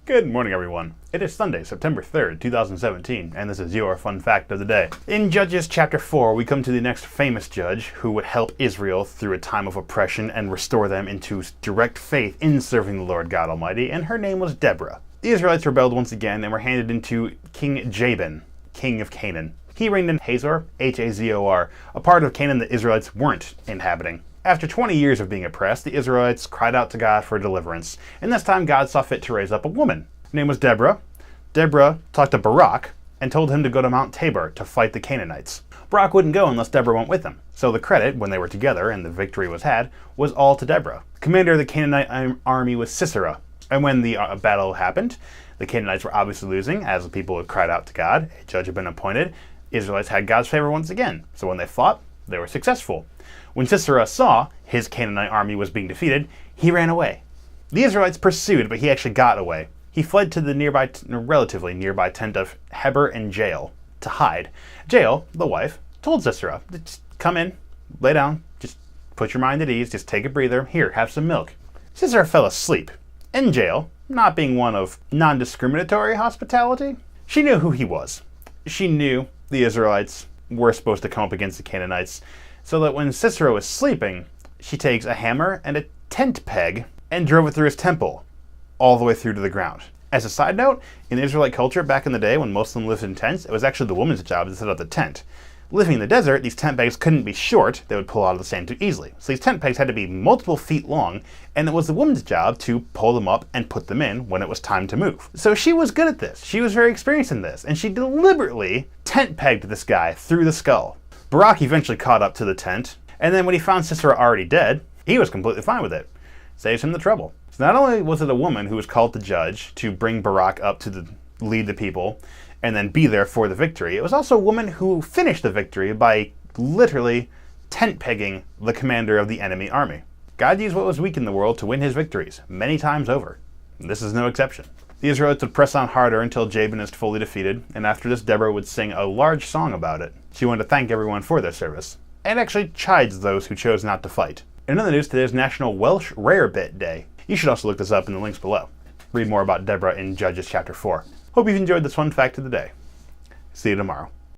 Good morning, everyone. It is Sunday, September 3rd, 2017, and this is your fun fact of the day. In Judges chapter 4, we come to the next famous judge who would help Israel through a time of oppression and restore them into direct faith in serving the Lord God Almighty, and her name was Deborah. The Israelites rebelled once again and were handed into King Jabin, king of Canaan. He reigned in Hazor, H-A-Z-O-R, a part of Canaan the Israelites weren't inhabiting. After 20 years of being oppressed, the Israelites cried out to God for deliverance, and this time God saw fit to raise up a woman. Her name was Deborah. Deborah talked to Barak and told him to go to Mount Tabor to fight the Canaanites. Barak wouldn't go unless Deborah went with him, so the credit, when they were together and the victory was had, was all to Deborah. The commander of the Canaanite army was Sisera, and when the battle happened, the Canaanites were obviously losing, as the people had cried out to God. A judge had been appointed. Israelites had God's favor once again, so when they fought, they were successful. When Sisera saw his Canaanite army was being defeated, he ran away. The Israelites pursued, but he actually got away. He fled to the relatively nearby tent of Heber and Jael to hide. Jael, the wife, told Sisera, just come in, lay down, just put your mind at ease, just take a breather, here, have some milk. Sisera fell asleep, and Jael, not being one of non-discriminatory hospitality, she knew who he was. She knew the Israelites were supposed to come up against the Canaanites, so that when Sisera was sleeping, she takes a hammer and a tent peg and drove it through his temple, all the way through to the ground. As a side note, in Israelite culture back in the day when most of them lived in tents, it was actually the woman's job to set up the tent. Living in the desert, these tent pegs couldn't be short, they would pull out of the sand too easily. So these tent pegs had to be multiple feet long, and it was the woman's job to pull them up and put them in when it was time to move. So she was good at this, she was very experienced in this, and she deliberately tent pegged this guy through the skull. Barak eventually caught up to the tent, and then when he found Sisera already dead, he was completely fine with it. Saves him the trouble. So not only was it a woman who was called to judge to bring Barak up to lead the people and then be there for the victory, it was also a woman who finished the victory by literally tent pegging the commander of the enemy army. God used what was weak in the world to win his victories many times over. This is no exception. The Israelites would press on harder until Jabin is fully defeated, and after this Deborah would sing a large song about it. She wanted to thank everyone for their service, and actually chides those who chose not to fight. In other news, today is National Welsh Rarebit Day. You should also look this up in the links below. Read more about Deborah in Judges chapter 4. Hope you've enjoyed this fun fact of the day. See you tomorrow.